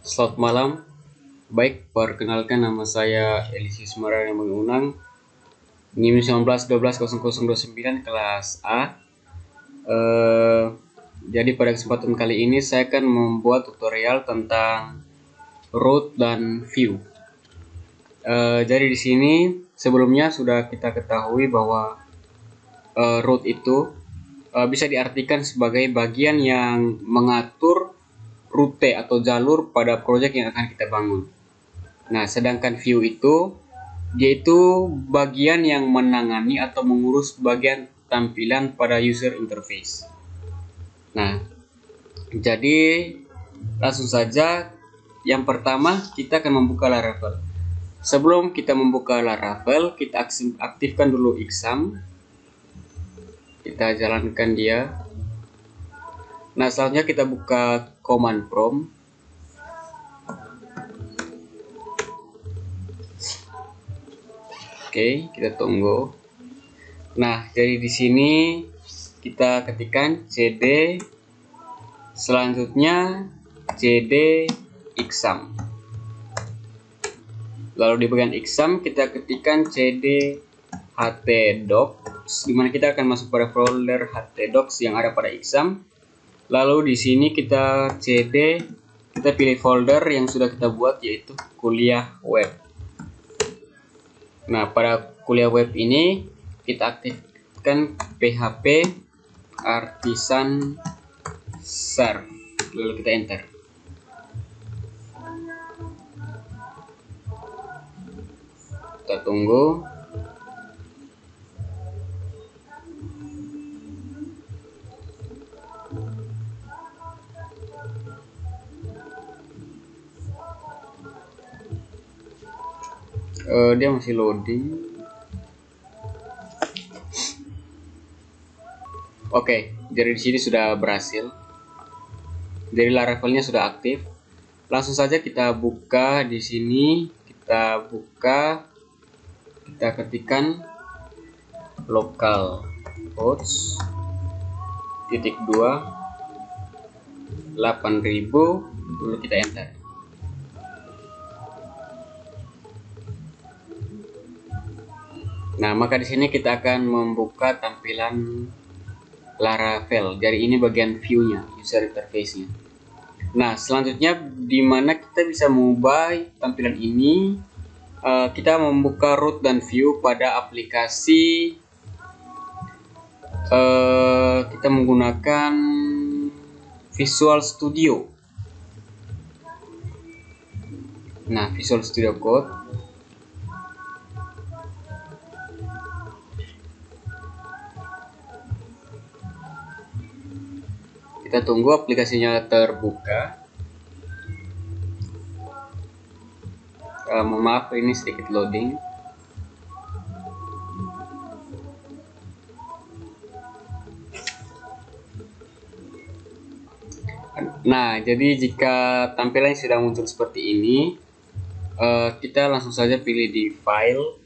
Selamat malam. Baik, perkenalkan nama saya Elisius Mara yang mengunang NIM 19120029 kelas A. Jadi pada kesempatan kali ini saya akan membuat tutorial tentang root dan view. Jadi di sini sebelumnya sudah kita ketahui bahwa root itu bisa diartikan sebagai bagian yang mengatur rute atau jalur pada proyek yang akan kita bangun. Nah, sedangkan view itu dia itu bagian yang menangani atau mengurus bagian tampilan pada user interface. Nah, jadi langsung saja yang pertama kita akan membuka Laravel. Sebelum kita membuka Laravel, kita aktifkan dulu exam. Kita jalankan dia. Nah, selanjutnya kita buka command prompt. Oke, kita tunggu. Nah, jadi di sini kita ketikkan cd, selanjutnya cd exam. Lalu di bagian exam kita ketikkan cd htdocs, dimana kita akan masuk pada folder htdocs yang ada pada exam. Lalu di sini kita kita pilih folder yang sudah kita buat, yaitu kuliah web. Nah, pada kuliah web ini kita aktifkan php artisan serve, lalu kita enter. Kita tunggu. Dia masih loading. Oke, jadi di sini sudah berhasil. Jadi Laravelnya sudah aktif. Langsung saja kita buka di sini. Kita buka, kita ketikkan localhost /2 8000, lalu kita enter. Nah, maka di sini kita akan membuka tampilan Laravel. Jadi ini bagian view-nya, user interface-nya. Nah, selanjutnya di mana kita bisa mengubah tampilan ini, kita membuka root dan view pada aplikasi. Kita menggunakan Visual Studio. Nah, Visual Studio Code. Kita tunggu aplikasinya terbuka. Mohon maaf, ini sedikit loading. Nah, jadi jika tampilannya sudah muncul seperti ini, kita langsung saja pilih di file,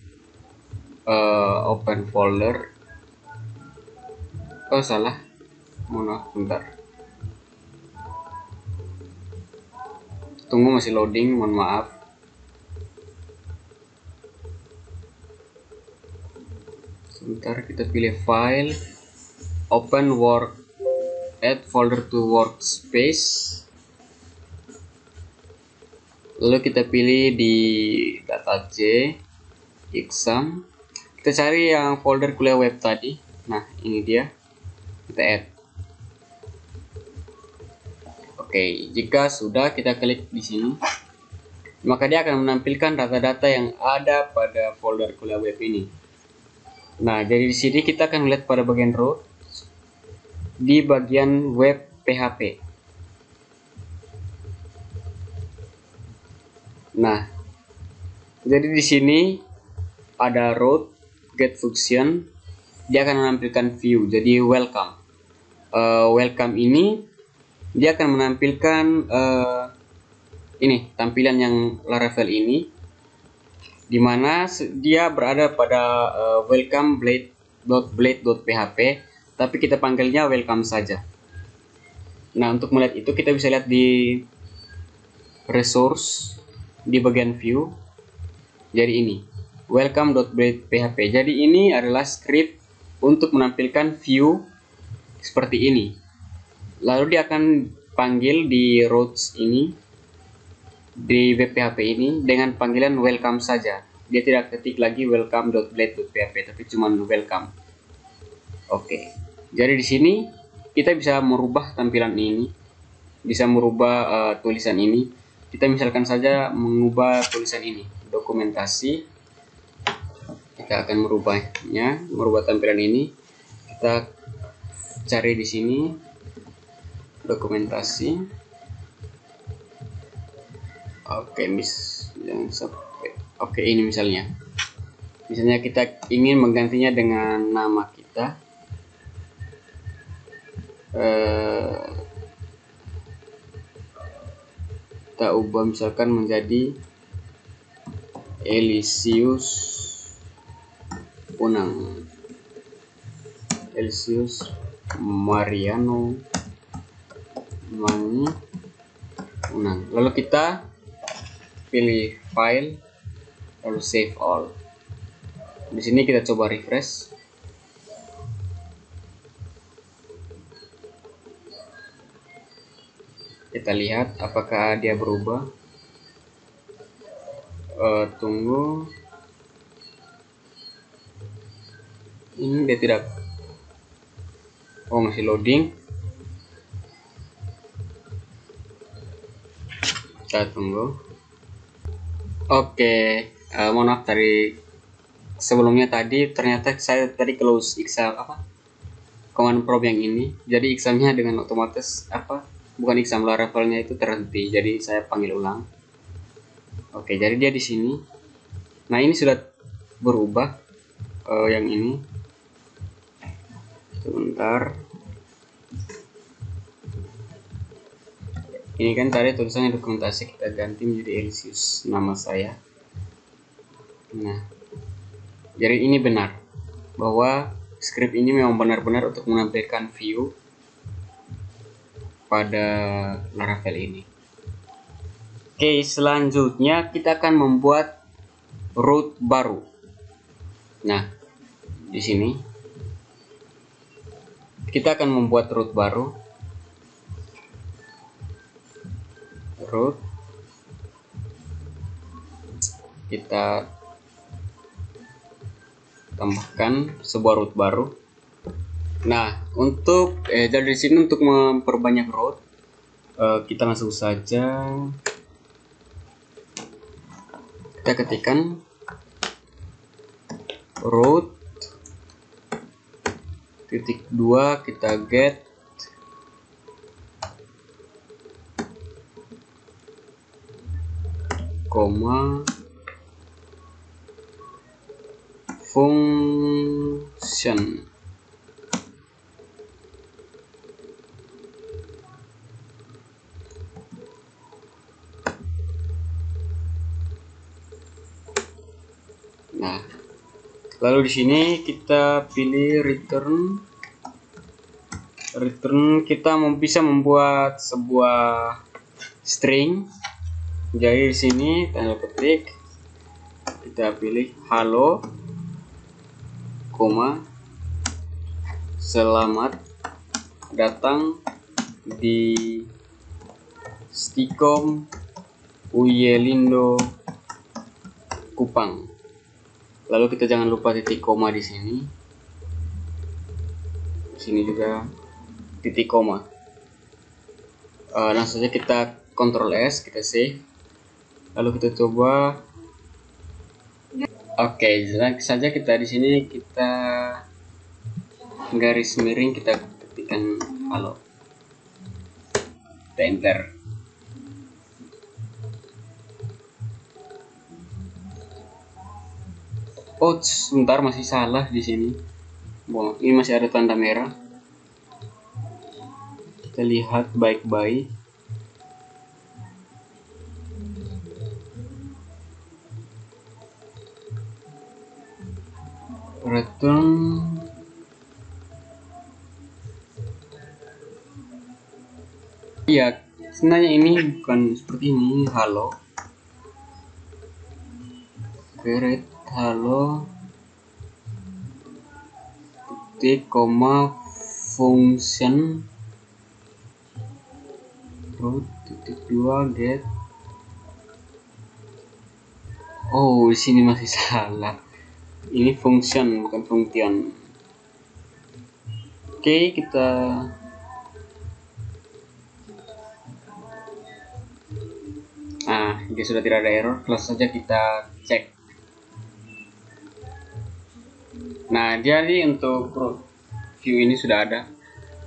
open folder. Oh, salah. Mohon maaf, bentar. Tunggu, masih loading, mohon maaf. Sebentar, kita pilih file, open work, add folder to workspace. Lalu kita pilih di data C, exam. Kita cari yang folder kuliah web tadi. Nah, ini dia. Kita add. Oke, jika sudah, kita klik di sini, maka dia akan menampilkan data-data yang ada pada folder kuliah web ini. Nah, jadi di sini kita akan melihat pada bagian root, di bagian web PHP. Nah, jadi di sini ada root, get function, dia akan menampilkan view. Jadi welcome. Welcome ini dia akan menampilkan ini tampilan yang Laravel ini, dimana dia berada pada welcome blade.blade.php, tapi kita panggilnya welcome saja. Nah, untuk melihat itu kita bisa lihat di resource di bagian view. Jadi ini welcome.blade.php. Jadi ini adalah script untuk menampilkan view seperti ini. Lalu dia akan panggil di routes ini, di web-php ini dengan panggilan welcome saja. Dia tidak ketik lagi welcome.blade.php, tapi cuma welcome. Oke. Jadi di sini kita bisa merubah tampilan ini, bisa merubah tulisan ini. Kita misalkan saja mengubah tulisan ini, dokumentasi. Kita akan merubahnya, merubah tampilan ini. Kita cari di sini dokumentasi. Oke, jangan sampai. Oke, ini misalnya kita ingin menggantinya dengan nama kita. Kita ubah misalkan menjadi Elysius Unang, Elysius Mariano Mani Unang. Lalu kita pilih file, lalu save all. Di sini kita coba refresh. Kita lihat apakah dia berubah. Tunggu. Ini dia tidak. Oh, masih loading. Kita tunggu. Oke, mohon maaf dari sebelumnya tadi ternyata saya tadi close exam command prompt yang ini. Jadi examnya dengan otomatis bukan exam, Laravelnya itu terhenti. Jadi saya panggil ulang. Oke, jadi dia di sini. Nah, ini sudah berubah yang ini. Sebentar. Ini kan tadi tulisannya dokumentasi, kita ganti menjadi Elysius nama saya. Nah, jadi ini benar bahwa script ini memang benar-benar untuk menampilkan view pada Laravel ini. Oke, selanjutnya kita akan membuat route baru. Nah, di sini kita akan membuat route baru. Route, kita tambahkan sebuah route baru. Nah, untuk dari sini untuk memperbanyak route, kita langsung saja kita ketikkan route .2, kita get koma function. Nah, lalu di sini kita pilih return. Kita bisa membuat sebuah string. Jadi di sini tanda petik kita pilih halo, koma, selamat datang di Stikom Uyelindo Kupang. Lalu kita jangan lupa titik koma di sini. Di sini juga titik koma. Langsung saja kita Ctrl S, kita save. Lalu kita coba. Oke, saja kita di sini kita garis miring, kita ketikkan halo. Kita enter. Oh, sebentar, masih salah di sini. Wow, ini masih ada tanda merah. Kita lihat baik-baik. Return. Iya, Sebenarnya ini bukan seperti ini. Halo create halo titik koma function root titik 2 get. Oh, di sini masih salah. Ini function bukan function. Oke, kita dia sudah tidak ada error. Langsung saja kita cek. Nah, jadi untuk view ini sudah ada.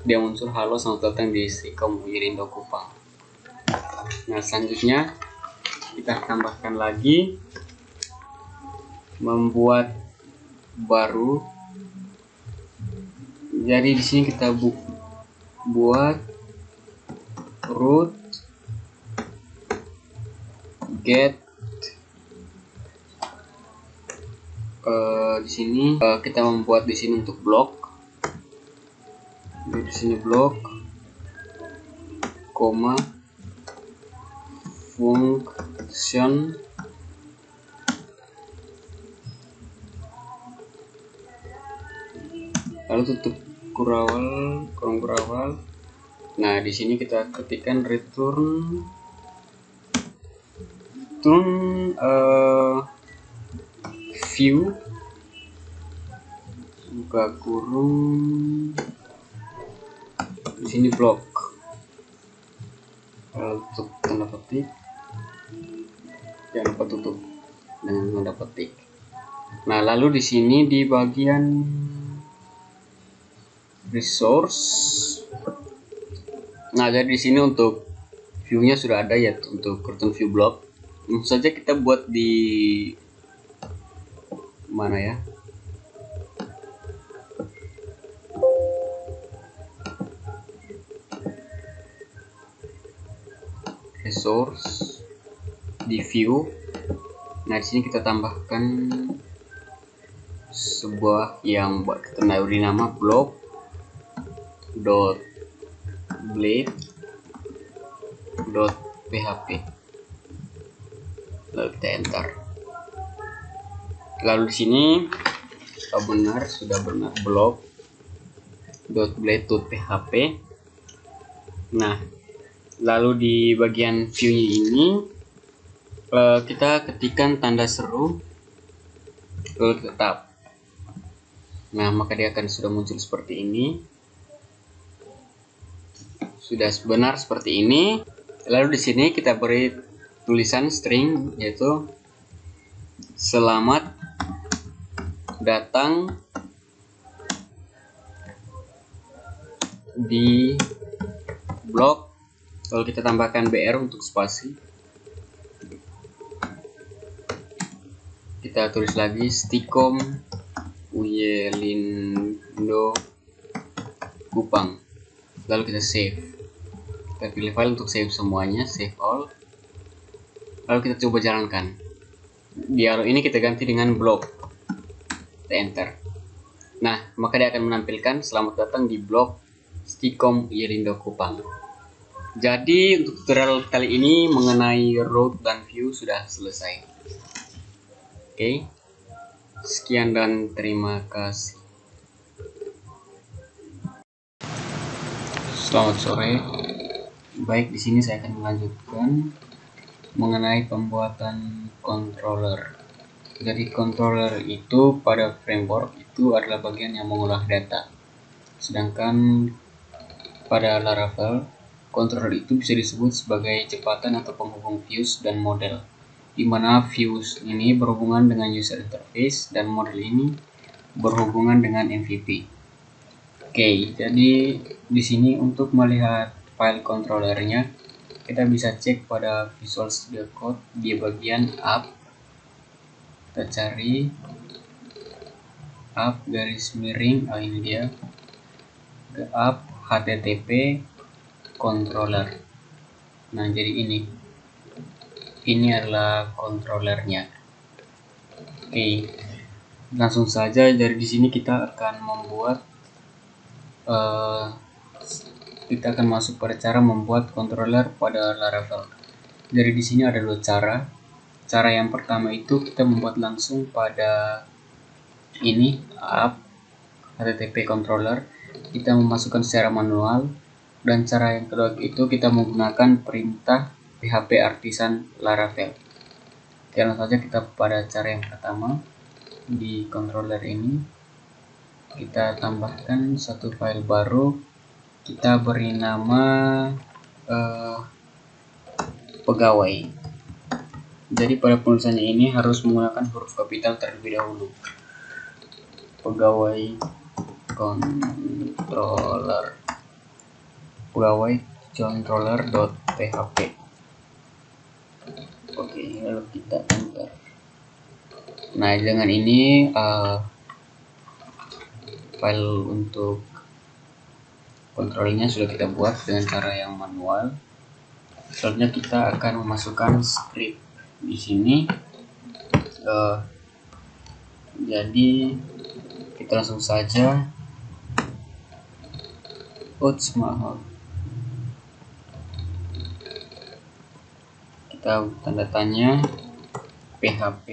Dia muncul halo selamat datang di Stikom Irindo Kupang. Nah, selanjutnya kita tambahkan lagi membuat baru. Jadi di sini kita buat root get. Di sini kita membuat di sini untuk blok. Di sini blok, koma function lalu tutup kurung kurawal. Nah, di sini kita ketikkan return view buka kurung, di sini blok, lalu tutup tanda petik, jangan lupa tutup dengan tanda petik. Nah, lalu di sini di bagian resource. Nah, jadi di sini untuk view-nya sudah ada ya, untuk cartoon view block. Langsung saja kita buat di mana ya? Resource di view. Nah, di sini kita tambahkan sebuah yang buat kita beri nama block dot blade dot php, lalu kita enter. Lalu di sini sudah benar block dot blade dot php. Nah, lalu di bagian view ini kita ketikkan tanda seru, lalu kita tab. Nah, maka dia akan sudah muncul seperti ini. Sudah benar seperti ini. Lalu di sini kita beri tulisan string, yaitu selamat datang di blog. Lalu kita tambahkan BR untuk spasi. Kita tulis lagi Stikom Irindo Kupang. Lalu kita save. Kita pilih file untuk save semuanya, save all. Lalu kita coba jalankan. Di arrow ini kita ganti dengan blog. Kita enter. Nah, maka dia akan menampilkan selamat datang di blog Stikom Irindo Kupang. Jadi untuk tutorial kali ini mengenai root dan view sudah selesai. Oke, sekian dan terima kasih. Selamat sore. Baik, di sini saya akan melanjutkan mengenai pembuatan controller. Jadi controller itu pada framework itu adalah bagian yang mengolah data. Sedangkan pada Laravel, controller itu bisa disebut sebagai jembatan atau penghubung views dan model, di mana views ini berhubungan dengan user interface dan model ini berhubungan dengan MVP. Oke, jadi di sini untuk melihat file controllernya kita bisa cek pada Visual Studio Code di bagian app. Kita cari app garis miring, ini dia, ke app HTTP controller. Nah, jadi ini adalah controllernya. Oke, langsung saja dari di sini kita akan membuat kita akan masuk pada cara membuat controller pada Laravel. Jadi di sini ada dua cara. Cara yang pertama itu kita membuat langsung pada ini app HTTP controller, kita memasukkan secara manual. Dan cara yang kedua itu kita menggunakan perintah PHP artisan Laravel. Langsung saja kita pada cara yang pertama. Di controller ini kita tambahkan satu file baru, kita beri nama pegawai. Jadi pada penulisannya ini harus menggunakan huruf kapital terlebih dahulu. Pegawai controller.php. Oke, lalu kita enter. Nah, dengan ini file untuk kontrolnya sudah kita buat dengan cara yang manual. Selanjutnya kita akan memasukkan script di sini. Jadi kita langsung saja kita tanda tanya PHP,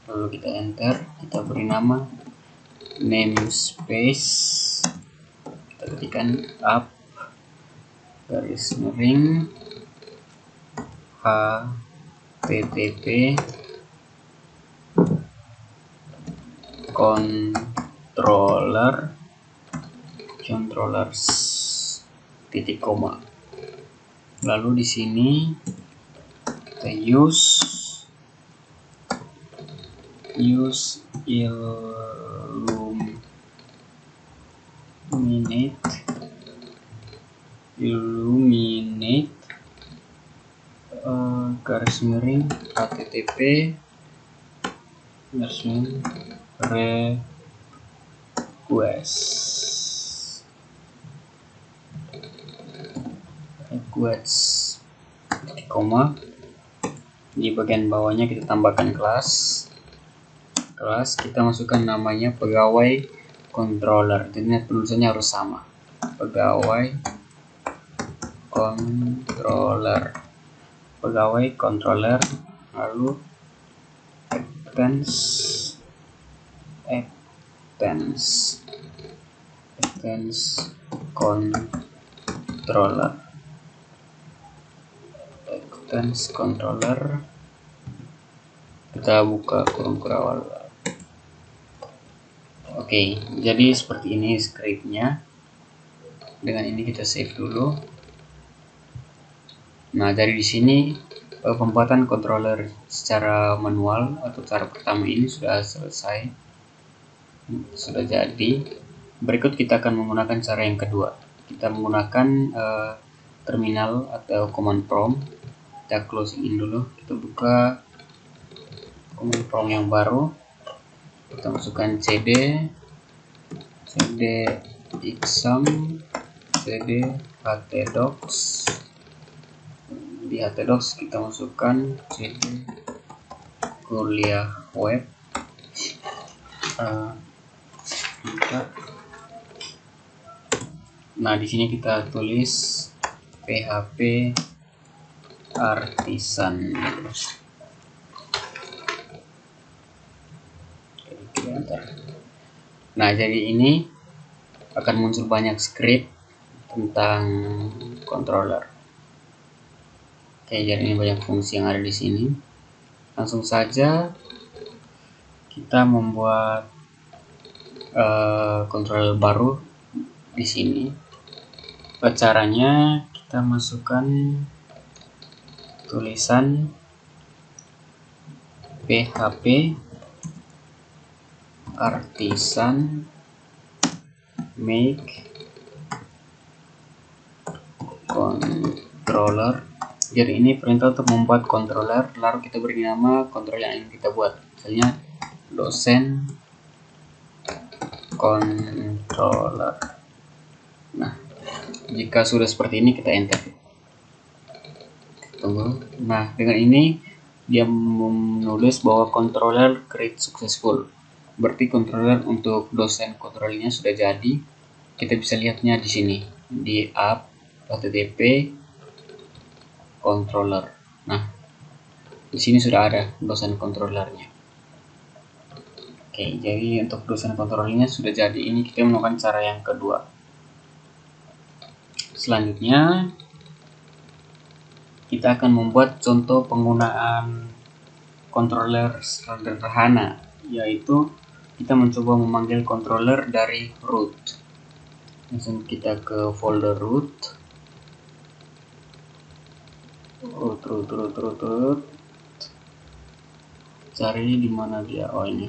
lalu kita enter, kita beri nama namespace, kita ketikkan app garis miring HTTP controllers titik koma. Lalu di sini kita use illuminate garis miring HTTP garis miring request koma. Di bagian bawahnya kita tambahkan kelas, kita masukkan namanya pegawai controller. Jadi penulisannya harus sama, pegawai controller, lalu extends controller, kita buka kurung kurawal. Oke, jadi seperti ini scriptnya. Dengan ini kita save dulu. Nah, dari di sini pembuatan controller secara manual atau cara pertama ini sudah selesai, sudah jadi. Berikut kita akan menggunakan cara yang kedua. Kita menggunakan terminal atau command prompt. Kita closing in dulu, kita buka command prompt yang baru, kita masukkan cd exam cd htdocs. Di htdocs kita masukkan cd kuliah web. Nah, di sini kita tulis PHP artisan. Nah, jadi ini akan muncul banyak script tentang controller. Oke, jadi ini banyak fungsi yang ada di sini. Langsung saja kita membuat controller baru di sini. Caranya kita masukkan tulisan PHP artisan make controller. Jadi ini perintah untuk membuat controller, lalu kita beri nama controller yang ingin kita buat, misalnya dosen controller. Nah, jika sudah seperti ini kita enter. Tunggu. Nah, dengan ini dia menulis bahwa controller create successful. Berarti controller untuk dosen controllernya sudah jadi. kita bisa lihatnya di sini di app http controller. Nah, di sini sudah ada dosen controllernya. Oke, jadi untuk dosen controllernya sudah jadi. Ini kita melakukan cara yang kedua. Selanjutnya kita akan membuat contoh penggunaan controller sederhana, yaitu kita mencoba memanggil controller dari root. Langsung kita ke folder root, cari di mana dia. Oh, ini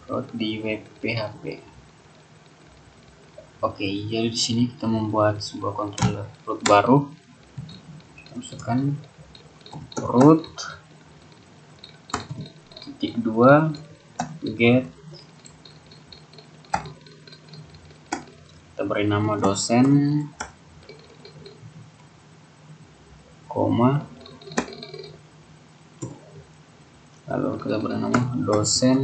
root di web PHP. Oke, jadi di sini kita membuat sebuah controller root baru. Kita masukkan root .2 get, kita beri nama dosen, koma, lalu kita beri nama dosen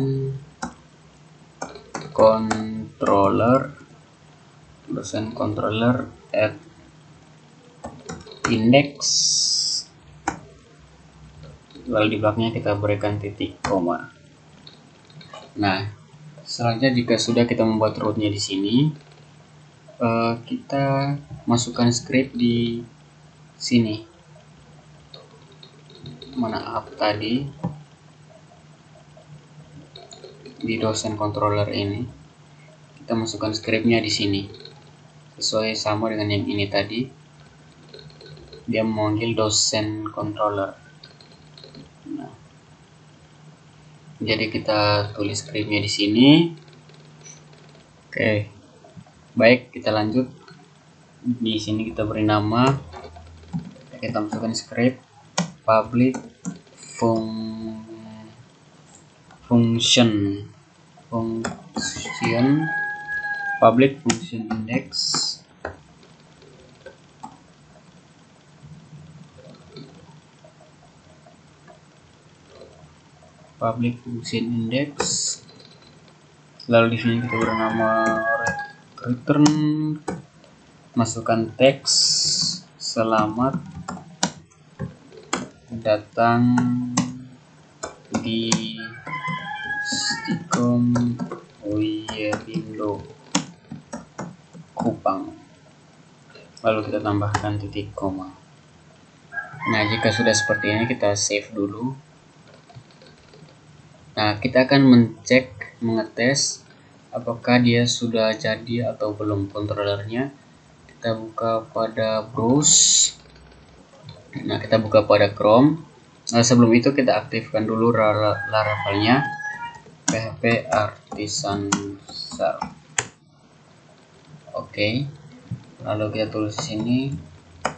controller at index, lalu di belakangnya kita berikan titik koma. Nah, selanjutnya jika sudah kita membuat rootnya di sini, kita masukkan script di sini. Mana app tadi di dosen controller ini, kita masukkan scriptnya di sini sesuai sama dengan yang ini tadi. Dia memanggil dosen controller. Nah, jadi kita tulis scriptnya di sini. Oke, baik, kita lanjut. Di sini kita beri nama, kita masukkan script public function public function index, lalu di sini kita beri nama return, masukkan teks selamat datang di Stikom Wiyerindo Kupang, lalu kita tambahkan titik koma. Nah, jika sudah seperti ini kita save dulu. Nah, kita akan mengetes apakah dia sudah jadi atau belum kontrolernya. Kita buka pada browse. Nah, kita buka pada Chrome. Nah, sebelum itu kita aktifkan dulu Laravelnya, PHP Artisan Serve. Oke, lalu kita tulis di sini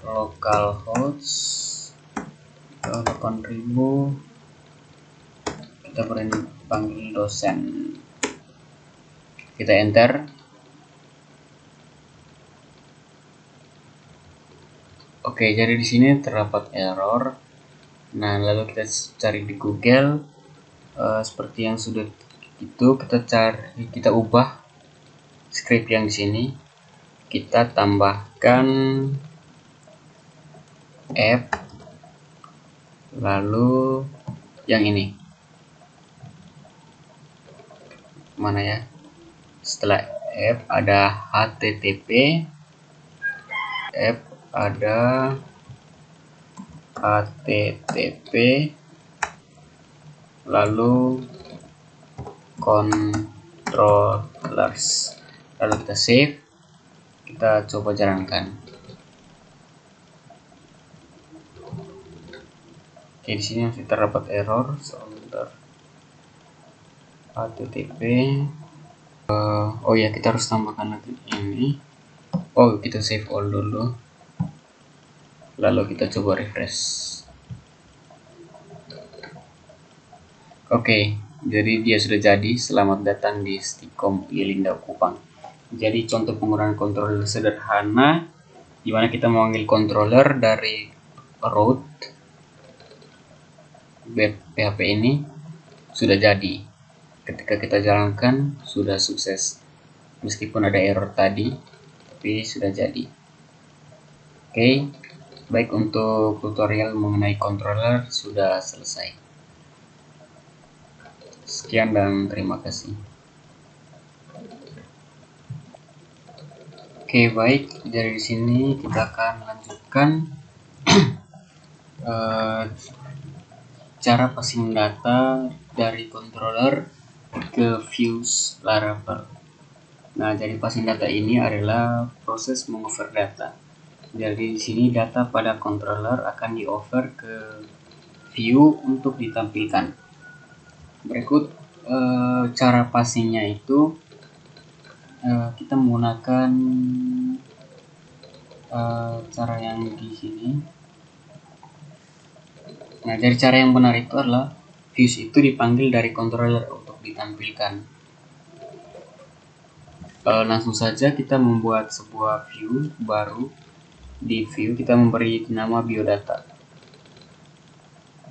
localhost 8000, kita beri panggil dosen, kita enter. Oke, jadi di sini terdapat error. Nah, lalu kita cari di Google, seperti yang sudah itu kita ubah script yang di sini, kita tambahkan app, lalu yang ini mana ya, setelah app ada http, app ada http, lalu controllers, lalu kita save, kita coba jalankan. Oke, di sini masih terdapat error. Sebentar, http. Oh ya, kita harus tambahkan lagi ini. Oh, kita save all dulu. Lalu kita coba refresh. Oke, jadi dia sudah jadi. Selamat datang di Stikom Wiyerindo Kupang. Jadi contoh penggunaan controller sederhana, di mana kita memanggil controller dari root web PHP ini sudah jadi. Ketika kita jalankan sudah sukses. meskipun ada error tadi, tapi sudah jadi. Oke, baik, untuk tutorial mengenai controller sudah selesai. Sekian dan terima kasih. Oke, baik, dari sini kita akan lanjutkan cara passing data dari controller ke views Laravel. Nah, jadi passing data ini adalah proses mengover data. Jadi di sini data pada controller akan di-over ke view untuk ditampilkan. Berikut cara passingnya itu kita menggunakan cara yang di sini. Nah, dari cara yang benar itu adalah views itu dipanggil dari controller untuk ditampilkan. Langsung saja kita membuat sebuah view baru. Di view kita memberi nama biodata.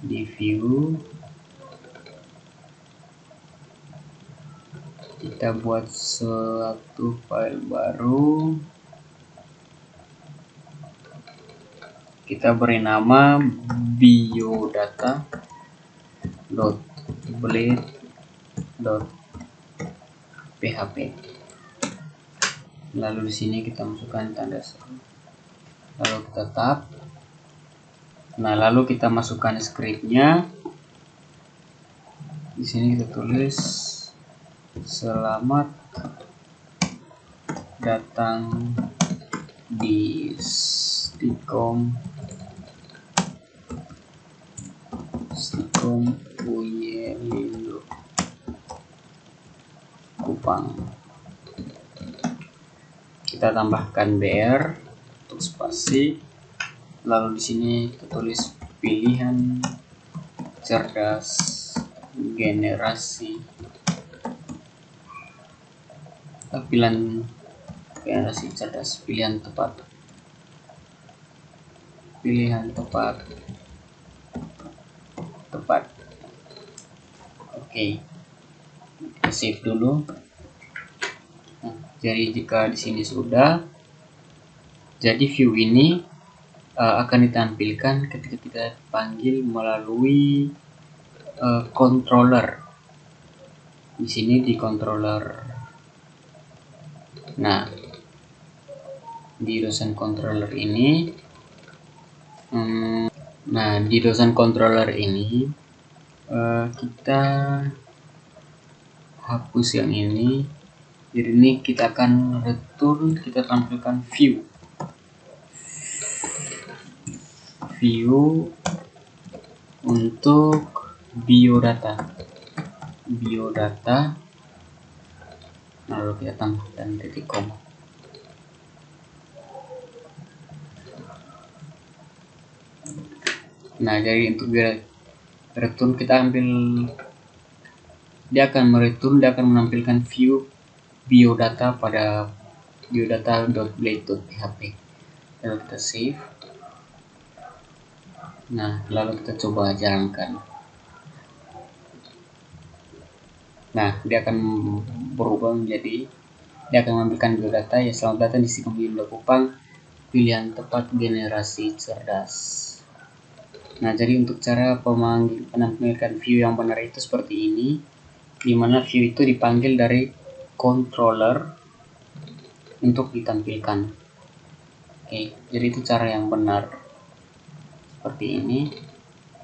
Di view kita buat suatu file baru. Kita beri nama biodata.blade.php. Lalu di sini kita masukkan tanda seru. Lalu kita tab. Nah, lalu kita masukkan scriptnya. Di sini kita tulis selamat datang di Stikom Uyelindo Kupang. Kita tambahkan BR untuk spasi. Lalu di sini kita tulis pilihan cerdas generasi cerdas, pilihan tepat. Oke, kita save dulu. Nah, jadi jika di sini sudah, jadi view ini akan ditampilkan ketika kita panggil melalui controller. Di sini di controller. Nah, di dosen controller ini, kita hapus yang ini. Jadi ini kita akan return, kita tampilkan view untuk biodata. Lalu kita tambahkan titik koma. Nah, jadi untuk return kita ambil, dia akan menampilkan view biodata pada biodata.blade.php. Lalu kita save. Nah, lalu kita coba jalankan. Nah, dia akan berubah menjadi, dia akan menampilkan biodata ya, selamat datang di Stikom Uyelindo Kupang, pilihan tepat generasi cerdas. Nah, jadi untuk cara menampilkan view yang benar itu seperti ini, dimana view itu dipanggil dari controller untuk ditampilkan. Oke, jadi itu cara yang benar seperti ini.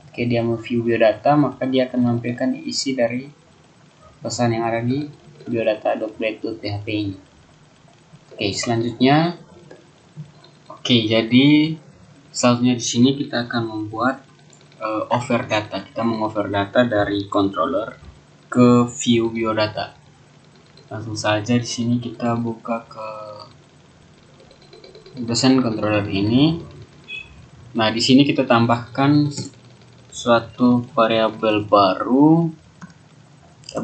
Oke, dia mau view biodata, maka dia akan menampilkan isi dari pesan yang ada di biodata.blade.php ini. Oke, selanjutnya, jadi selanjutnya di sini kita akan membuat over data. Kita mengover data dari controller ke view biodata. Langsung saja di sini kita buka ke dosen controller ini. Nah, di sini kita tambahkan suatu variabel baru. Kita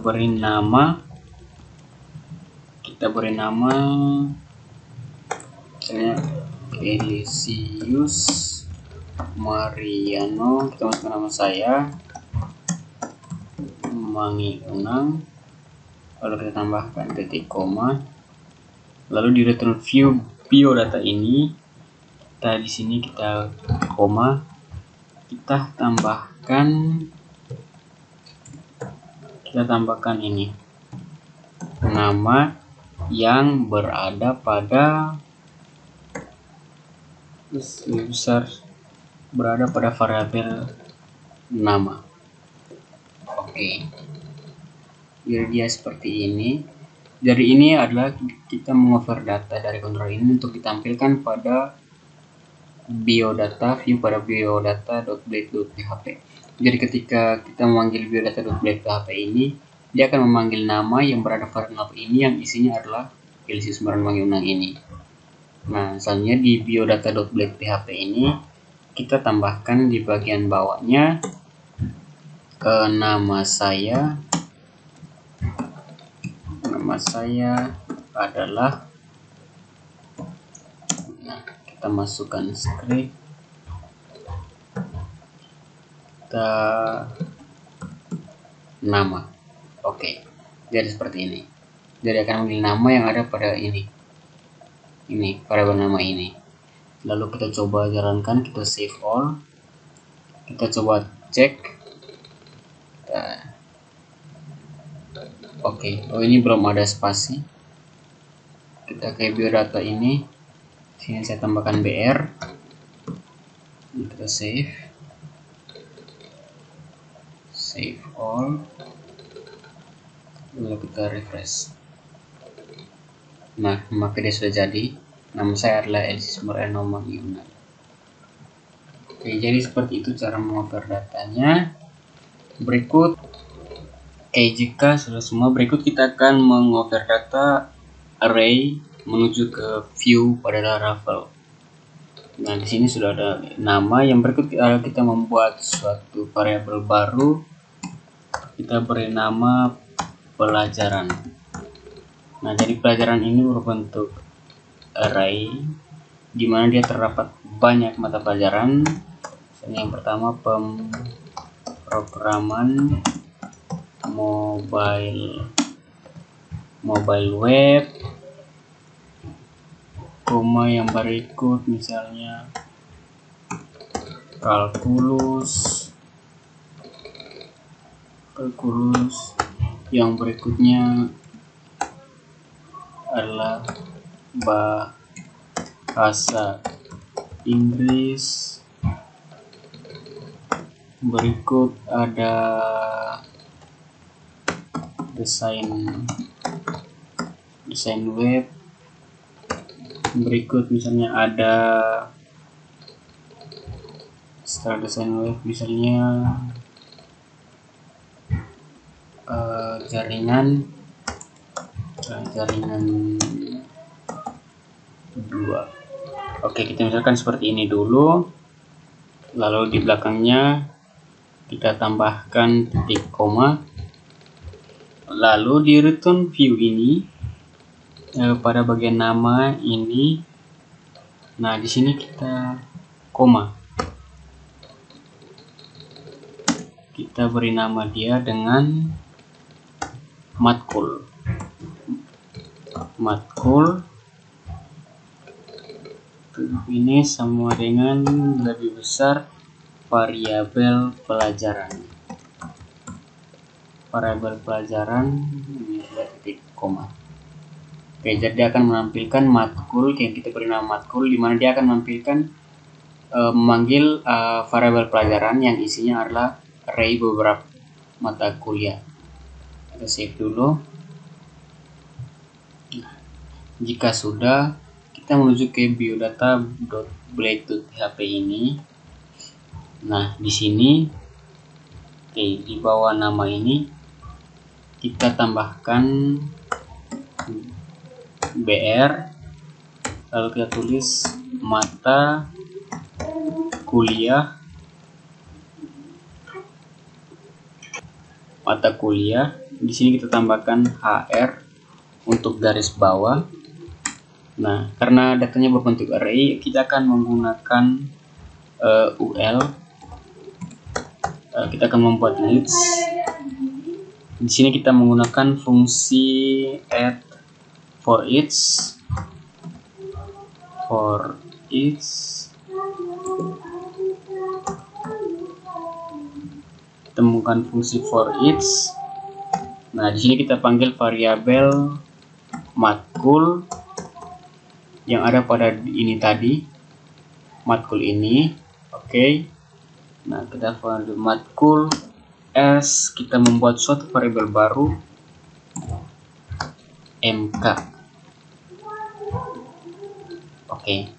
beri nama misalnya Elisius Mariano. Kita masukkan nama saya, Mangi Unang. Lalu kita tambahkan titik koma. Lalu di return view biodata ini, di sini kita koma, kita tambahkan ini nama yang berada pada variabel nama. Oke. Jadi dia seperti ini. Jadi ini adalah kita mengover data dari kontrol ini untuk ditampilkan pada biodata view pada biodata.blade.php. Jadi ketika kita memanggil biodata.blade.php ini, dia akan memanggil nama yang berada pada variabel ini yang isinya adalah LC Sembaran Wangi Unang ini. Nah, selanjutnya di biodata.blade.php ini kita tambahkan di bagian bawahnya nama saya adalah, nah, kita masukkan script, kita nama. Oke, jadi seperti ini. Jadi akan memilih nama yang ada pada ini variabel nama ini. Lalu kita coba jalankan, kita save all, kita coba cek. Oke, oh ini belum ada spasi. Kita ke biodata ini, sini saya tambahkan BR, kita save all, lalu kita refresh. Nah, maka dia sudah jadi. Nama saya adalah LC Sembaran Wangi Unang. Oke, jadi seperti itu cara mengover datanya. Berikut, jika sudah semua, berikut kita akan mengover data array menuju ke view pada Laravel. Nah, di sini sudah ada nama. Yang berikut kita membuat suatu variabel baru. Kita beri nama pelajaran. Nah, jadi pelajaran ini berbentuk array, di mana dia terdapat banyak mata pelajaran. Yang pertama pemrograman mobile web, koma yang berikut misalnya kalkulus, yang berikutnya adalah bahasa Inggris, berikut ada desain web, berikut misalnya ada setelah desain web misalnya jaringan 2. Oke, kita misalkan seperti ini dulu, lalu di belakangnya kita tambahkan titik koma. Lalu di return view ini pada bagian nama ini, nah di sini kita koma, kita beri nama dia dengan matkul. Ini sama dengan lebih besar variabel pelajaran. Ini titik koma. Oke, jadi dia akan menampilkan matkul yang kita beri nama matkul, di mana dia akan menampilkan memanggil variabel pelajaran yang isinya adalah array beberapa mata kuliah. Kita save dulu. Nah, jika sudah, kita menuju ke biodata.blade.php ini. Nah, di sini di bawah nama ini kita tambahkan BR, lalu kita tulis mata kuliah. Di sini kita tambahkan HR untuk garis bawah. Nah, karena datanya berbentuk array, kita akan menggunakan UL. Kita akan membuat list. Di sini kita menggunakan fungsi add for each. each. Temukan fungsi for each. Nah, di sini kita panggil variabel matkul yang ada pada ini tadi, matkul ini. Oke. Nah, kita variabel matkul s, kita membuat suatu variabel baru mk. Oke.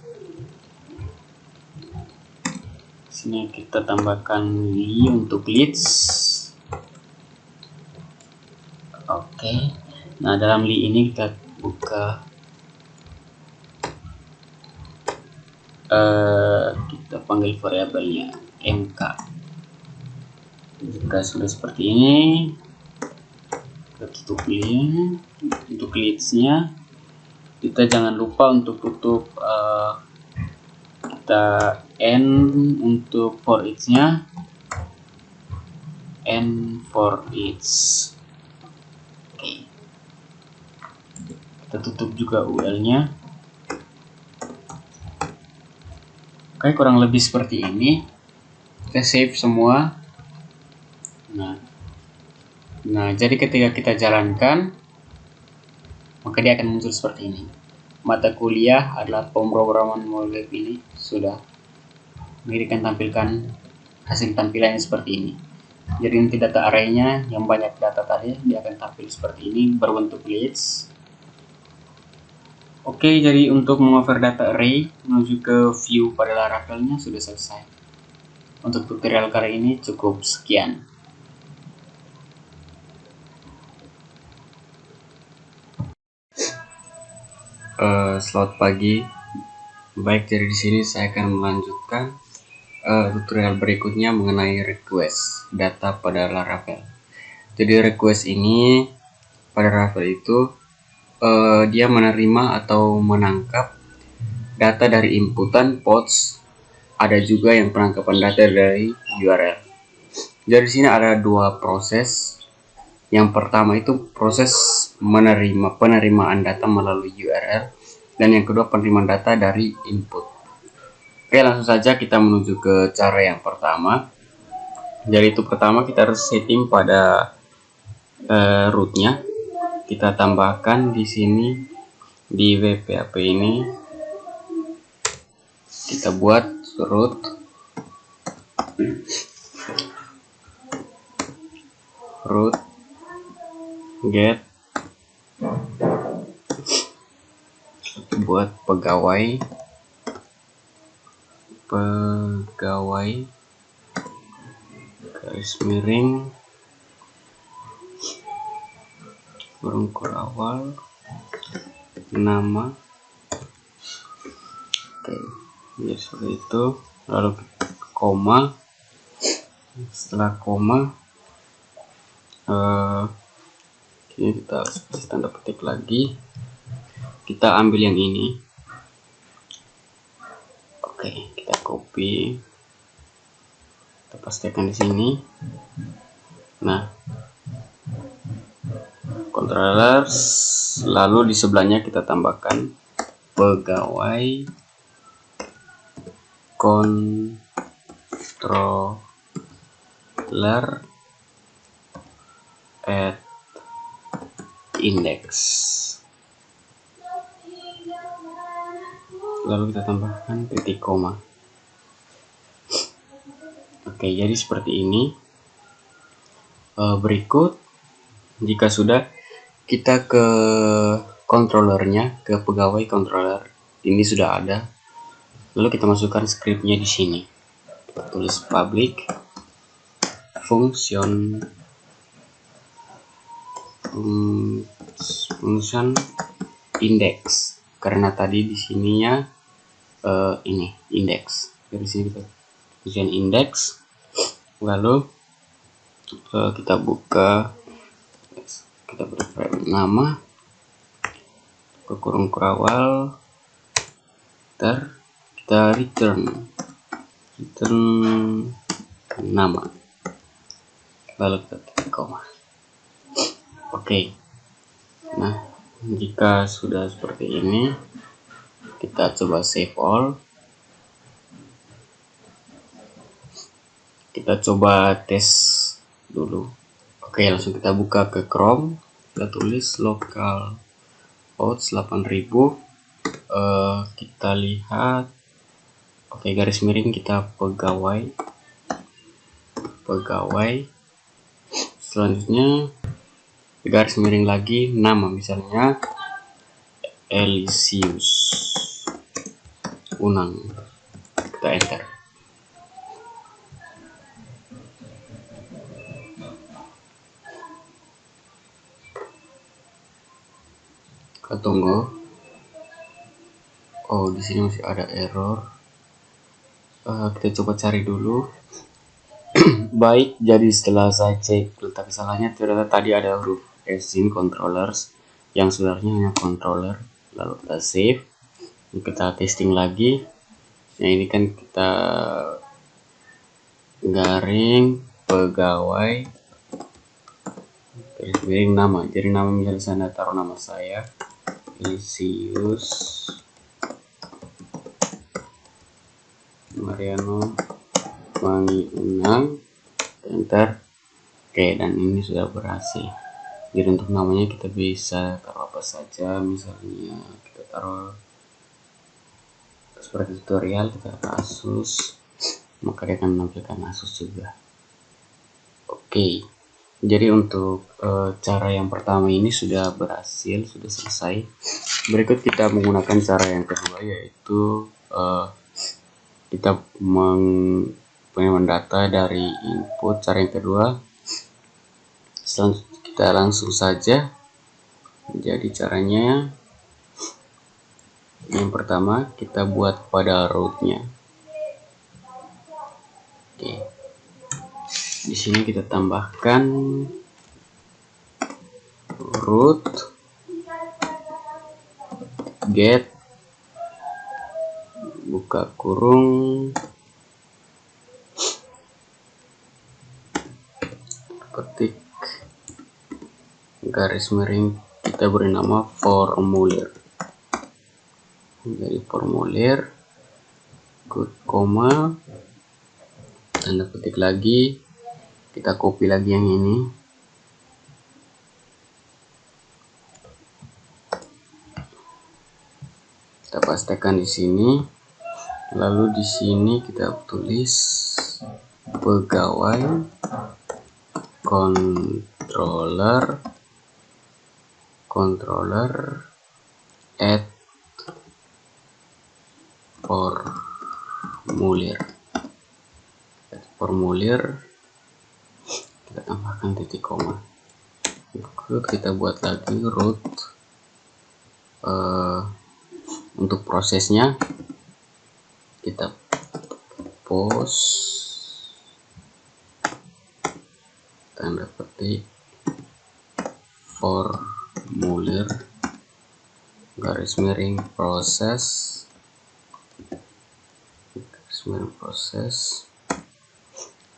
Sini kita tambahkan li untuk leads. Oke. Nah, dalam li ini kita buka, kita panggil variabelnya mk. Jika sudah seperti ini, kita tutup li. Untuk leadsnya kita jangan lupa untuk tutup kita n untuk for each-nya, n for each. Oke. Kita tutup juga ul-nya. Oke, kurang lebih seperti ini. Kita save semua. Nah, jadi ketika kita jalankan, maka dia akan muncul seperti ini. Mata kuliah adalah pemrograman web ini sudah. Jadi akan tampilkan hasil tampilannya seperti ini. Jadi nanti data array-nya yang banyak data tadi, dia akan tampil seperti ini berbentuk leads. Oke, jadi untuk mengover data array menuju ke view pada Laravel-nya sudah selesai. Untuk tutorial kali ini cukup sekian. Selamat pagi. Baik, jadi di sini saya akan melanjutkan tutorial berikutnya mengenai request data pada Laravel. Jadi request ini pada Laravel itu dia menerima atau menangkap data dari inputan pods. Ada juga yang penangkapan data dari URL. Jadi di sini ada dua proses. Yang pertama itu proses penerimaan data melalui URL, dan yang kedua penerimaan data dari input. Oke, langsung saja kita menuju ke cara yang pertama. Jadi itu pertama kita harus setting pada rootnya. Kita tambahkan di sini di wp-app ini, kita buat root get buat pegawai garis miring kurung awal nama. Oke, ya seperti itu. Lalu koma. Setelah koma, ini kita kasih tanda petik lagi. Kita ambil yang ini. Oke, kita copy. Kita pastikan di sini. Nah, controllers, lalu di sebelahnya kita tambahkan pegawai controller at index, lalu kita tambahkan titik koma. Oke, jadi seperti ini. Berikut, jika sudah, kita ke controllernya, ke pegawai controller ini sudah ada. Lalu kita masukkan scriptnya di sini. Kita tulis public function index, karena tadi di sininya ini index. Dari sini kita function index. Lalu kita buka, kita beri nama ke kurung kurawal, kita return nama, lalu kita titik koma. Oke. Nah, jika sudah seperti ini, kita coba save all. Kita coba tes dulu. Oke, langsung kita buka ke Chrome, kita tulis localhost 8000. Kita lihat, oke, garis miring kita pegawai. Selanjutnya garis miring lagi nama, misalnya Elysius Unang. Kita enter. Kita tunggu. Oh, di sini masih ada error. Kita coba cari dulu. Baik, jadi setelah saya cek letak kesalahannya, ternyata tadi ada huruf S in controllers yang sebenarnya hanya controller. Lalu kita save, kita testing lagi. Nah, ini kan kita garing pegawai garis miring nama. Jadi nama, misalnya sana taruh nama saya Elysius Mariano Wangi Unang, enter. Oke, dan ini sudah berhasil. Jadi untuk namanya kita bisa taruh apa saja, misalnya kita taruh seperti tutorial, kita taruh Asus, maka dia akan menampilkan Asus juga. Oke, jadi untuk cara yang pertama ini sudah berhasil, sudah selesai. Berikut kita menggunakan cara yang kedua, yaitu kita mendata dari input. Cara yang kedua, selanjutnya kita langsung saja. Jadi caranya, yang pertama kita buat pada rootnya. Oke, di sini kita tambahkan root get buka kurung ketik garis miring, kita beri nama formulir. Jadi formulir, koma, tanda petik lagi, kita copy lagi yang ini, kita pastekan di sini. Lalu di sini kita tulis pegawai controller add formulir, kita tambahkan titik koma. Berikut kita buat lagi root. Untuk prosesnya kita post tanda petik formulir garis miring proses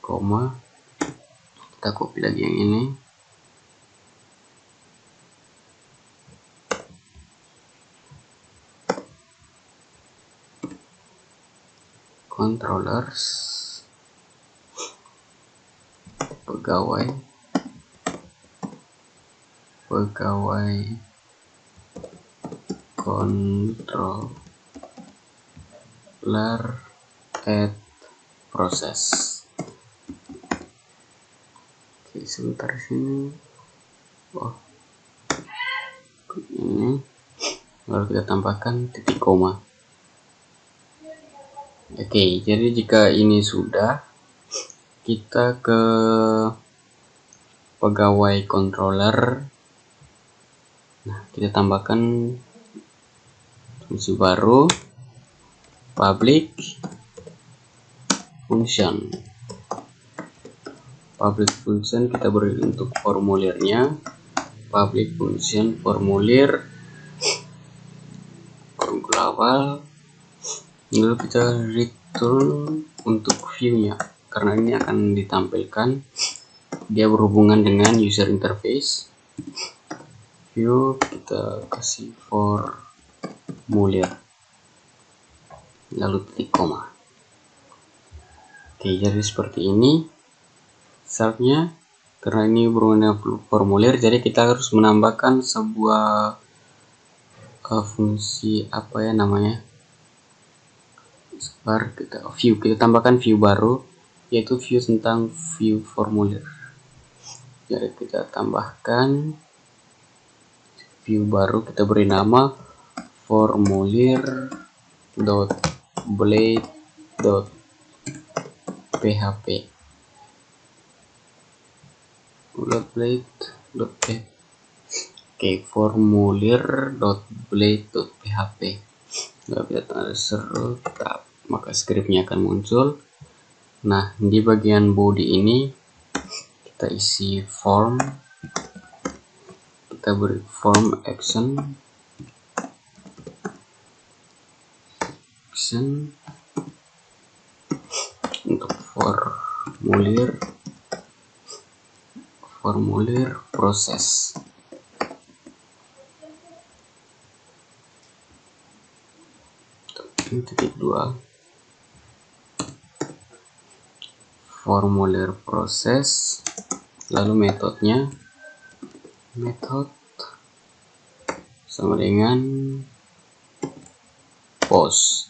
koma, kita copy lagi yang ini, controllers pegawai controller add process. Oke, sebentar sini. Ini lalu kita tambahkan titik koma. Oke, jadi jika ini sudah, kita ke pegawai controller. Nah, kita tambahkan fungsi baru, public function. Kita beri untuk formulirnya, public function formulir kurung awal. Lalu kita return untuk view-nya, karena ini akan ditampilkan, dia berhubungan dengan user interface. View kita kasih formulir, lalu titik koma. Oke, jadi seperti ini saltnya. Karena ini berhubungan dengan formulir, jadi kita harus menambahkan sebuah fungsi apa ya namanya, kita tambahkan view baru, yaitu view tentang view formulir. Jadi kita tambahkan view baru, kita beri nama formulir.blade.php. Oke, formulir.blade.php. Kita tanda seru, maka scriptnya akan muncul. Nah, di bagian body ini kita isi form, kita beri form action untuk formulir proses. Titik 2 formulir proses, lalu metode sama dengan post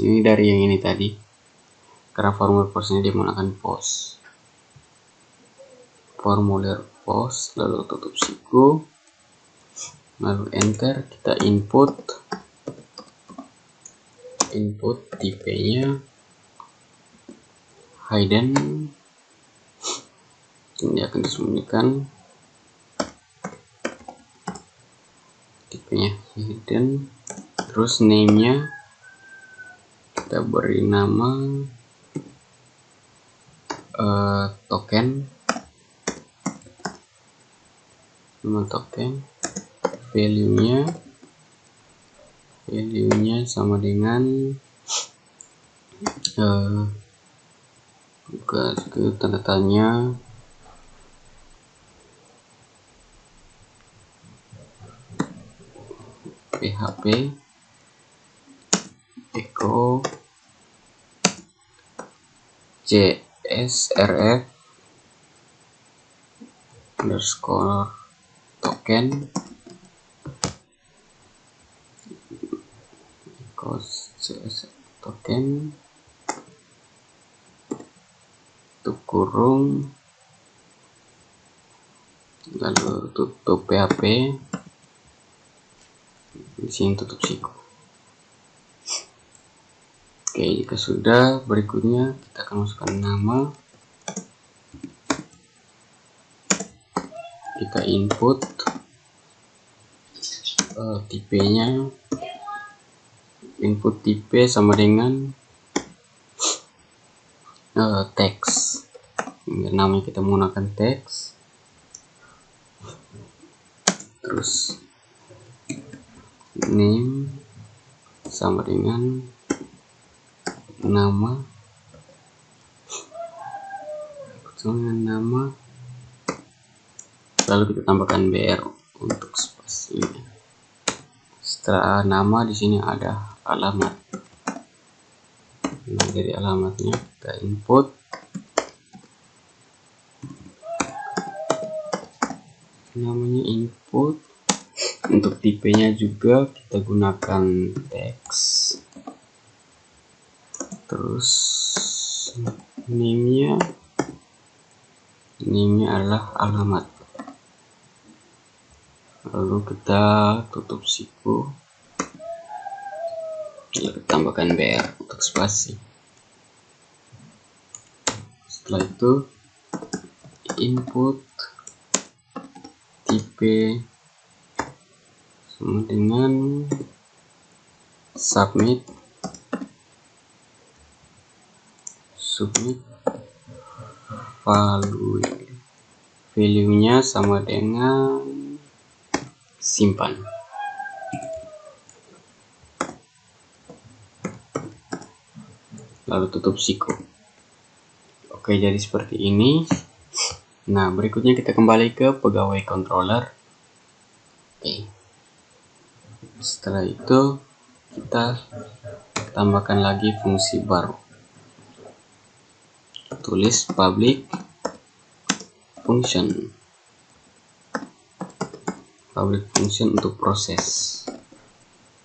ini dari yang ini tadi, karena formulir prosesnya dia menggunakan post. Formulir post, lalu tutup siku, lalu enter. Kita input tipenya hidden, ini akan disembunyikan tipenya hidden. Terus name-nya kita beri nama token, value-nya sama dengan ke tanda tanya, php echo csrf underscore token tutup kurung, lalu tutup php, di sini tutup siku. Oke, jika sudah, berikutnya kita akan masukkan nama, kita input tipenya, input tipe sama dengan teks, namanya kita menggunakan teks. Terus name sama dengan nama, lalu kita tambahkan br untuk spasinya. Setelah nama di sini ada alamat. Nah, dari alamatnya kita input namanya input. Untuk tipenya juga kita gunakan teks. Terus name-nya adalah alamat. Lalu kita tutup siku, lalu tambahkan br untuk spasi. Setelah itu input tipe sama dengan submit value-nya sama dengan simpan. Lalu tutup siku. Oke, jadi seperti ini. Nah, berikutnya kita kembali ke pegawai controller. Oke. Setelah itu kita tambahkan lagi fungsi baru. Tulis public function. Public function untuk proses.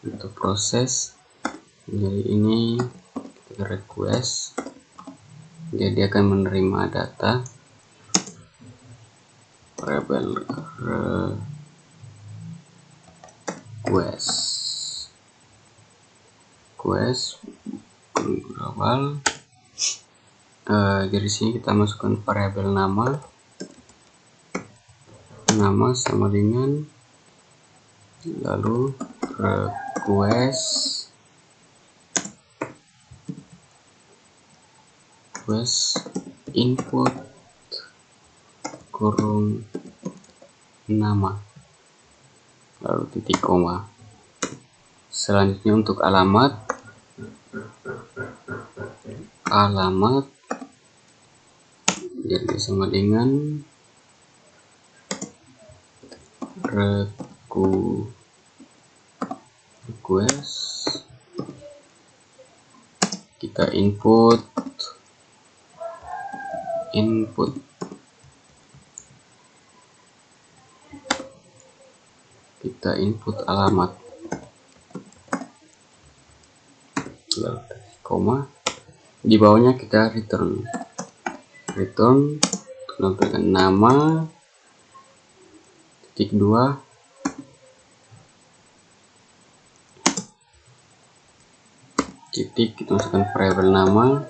Untuk proses, jadi ini request. Jadi akan menerima data variable request global. Jadi sini kita masukkan variabel nama sama dengan lalu request input kurung nama lalu titik koma. Selanjutnya untuk alamat jadi sama dengan request, kita input alamat lalu koma, di bawahnya kita return menampilkan nama titik 2 titik, kita masukkan variabel nama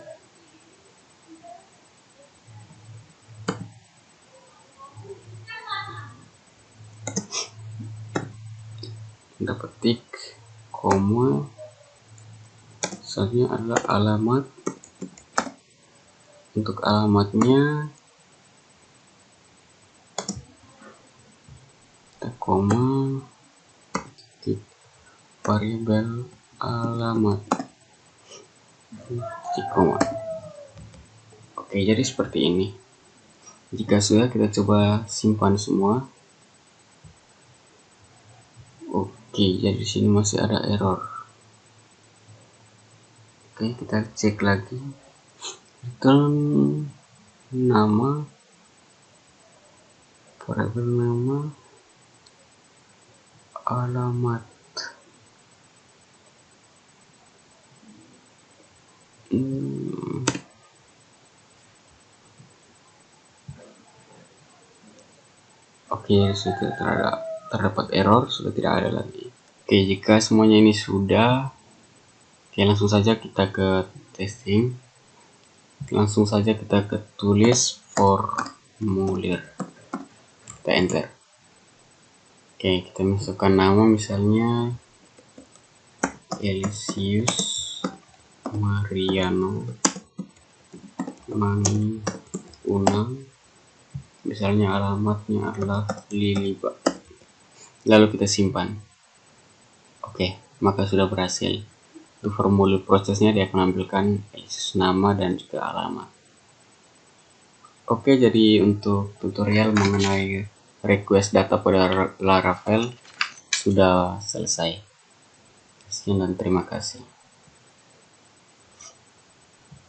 dapat tik koma, selanjutnya adalah alamat. Untuk alamatnya kita koma titik variabel alamat titik koma. Oke, jadi seperti ini. Jika sudah, kita coba simpan semua. Oke, jadi di sini masih ada error. Oke, kita cek lagi. Return nama variabel nama alamat. Oke, sudah terdapat error, sudah tidak ada lagi. Oke, jika semuanya ini sudah, oke, langsung saja kita ke testing. Langsung saja kita ke tulis formulir, kita enter. Oke, kita masukkan nama misalnya Elisius Mariano Mangi Unang, misalnya alamatnya adalah Liliba, lalu kita simpan. Oke, maka sudah berhasil. Untuk formulir prosesnya dia akan menampilkan nama dan juga alamat. Oke, jadi untuk tutorial mengenai request data pada Laravel sudah selesai. Sekian dan terima kasih.